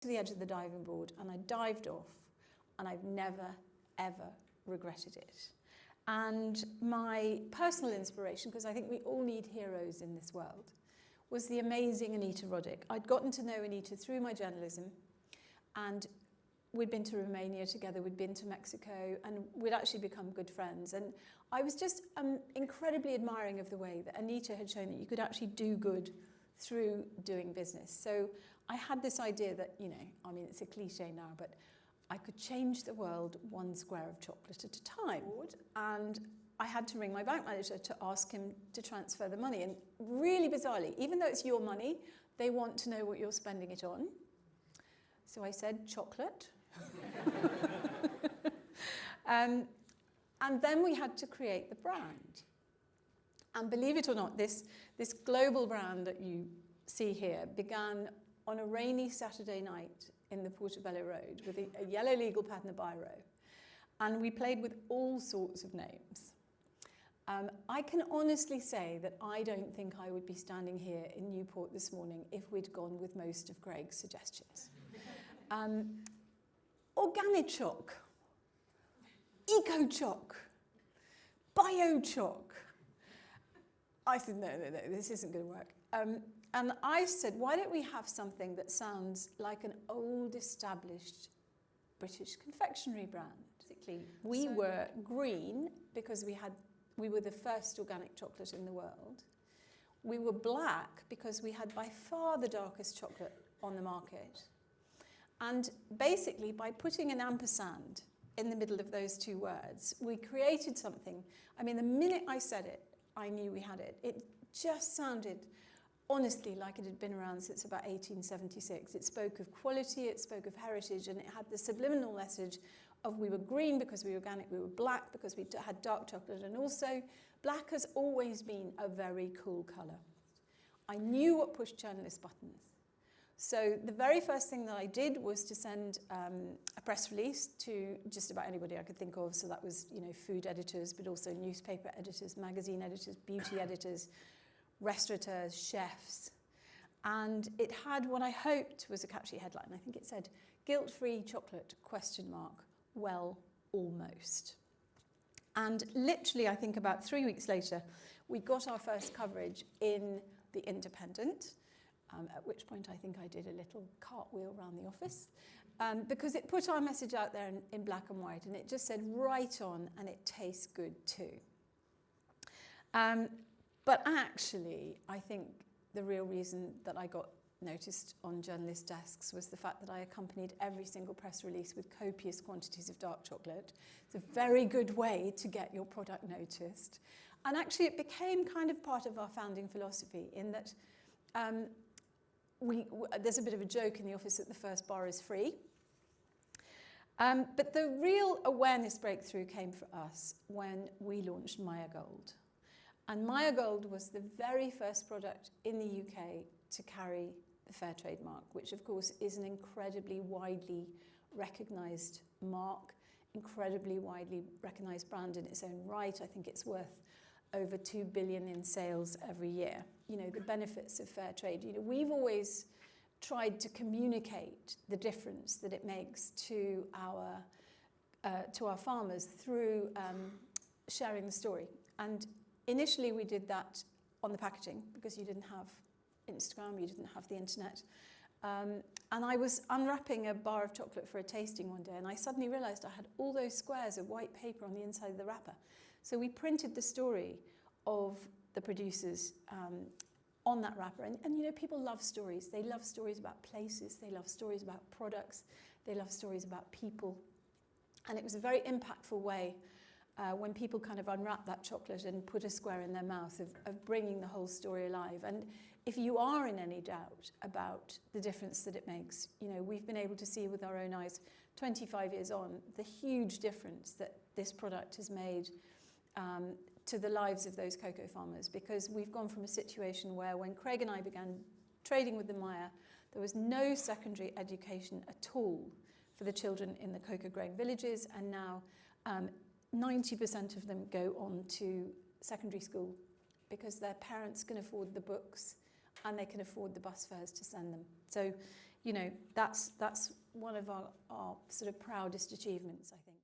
to the edge of the diving board and I dived off, and I've never, ever regretted it. And my personal inspiration, because I think we all need heroes in this world, was the amazing Anita Roddick. I'd gotten to know Anita through my journalism, and we'd been to Romania together, we'd been to Mexico, and we'd actually become good friends. And I was just incredibly admiring of the way that Anita had shown that you could actually do good through doing business. So I had this idea that, you know, I mean, it's a cliche now, but I could change the world one square of chocolate at a time. And I had to ring my bank manager to ask him to transfer the money. And really bizarrely, even though it's your money, they want to know what you're spending it on. So I said, chocolate. And then we had to create the brand. And believe it or not, this global brand that you see here began on a rainy Saturday night in the Portobello Road with a yellow legal pad and a biro. And we played with all sorts of names. I can honestly say that I don't think I would be standing here in Newport this morning if we'd gone with most of Greg's suggestions. Organichoc, Ecochoc, Biochoc. I said, no, this isn't going to work. And I said, why don't we have something that sounds like an old established British confectionery brand? Basically, we were green because we were the first organic chocolate in the world. We were black because we had by far the darkest chocolate on the market. And basically, by putting an ampersand in the middle of those two words, we created something. I mean, the minute I said it, I knew we had it. It just sounded, honestly, like it had been around since about 1876. It spoke of quality, it spoke of heritage, and it had the subliminal message of we were green because we were organic, we were black because we had dark chocolate, and also black has always been a very cool colour. I knew what push journalists' buttons. So the very first thing that I did was to send a press release to just about anybody I could think of. So that was, you know, food editors, but also newspaper editors, magazine editors, beauty editors, restaurateurs, chefs. And it had what I hoped was a catchy headline. I think it said, guilt-free chocolate, ? Well, almost. And literally, I think about 3 weeks later, we got our first coverage in The Independent, at which point I think I did a little cartwheel around the office, because it put our message out there in black and white, and it just said, right on, and it tastes good too. But actually, I think the real reason that I got noticed on journalist desks was the fact that I accompanied every single press release with copious quantities of dark chocolate. It's a very good way to get your product noticed. And actually, it became kind of part of our founding philosophy in that there's a bit of a joke in the office that the first bar is free. But the real awareness breakthrough came for us when we launched Maya Gold. And Maya Gold was the very first product in the UK to carry the fair trade mark, which of course is an incredibly widely recognised mark, incredibly widely recognised brand in its own right. I think it's worth over 2 billion in sales every year. You know, the benefits of fair trade. You know, we've always tried to communicate the difference that it makes to our farmers through sharing the story. And initially we did that on the packaging because you didn't have Instagram, you didn't have the internet. And I was unwrapping a bar of chocolate for a tasting one day, and I suddenly realised I had all those squares of white paper on the inside of the wrapper. So we printed the story of the producers on that wrapper. And you know, people love stories. They love stories about places. They love stories about products. They love stories about people. And it was a very impactful way when people kind of unwrap that chocolate and put a square in their mouth of bringing the whole story alive. And if you are in any doubt about the difference that it makes, you know, we've been able to see with our own eyes, 25 years on, the huge difference that this product has made to the lives of those cocoa farmers, because we've gone from a situation where when Craig and I began trading with the Maya, there was no secondary education at all for the children in the cocoa growing villages, and now 90% of them go on to secondary school because their parents can afford the books and they can afford the bus fares to send them. So you know, that's one of our sort of proudest achievements, I think.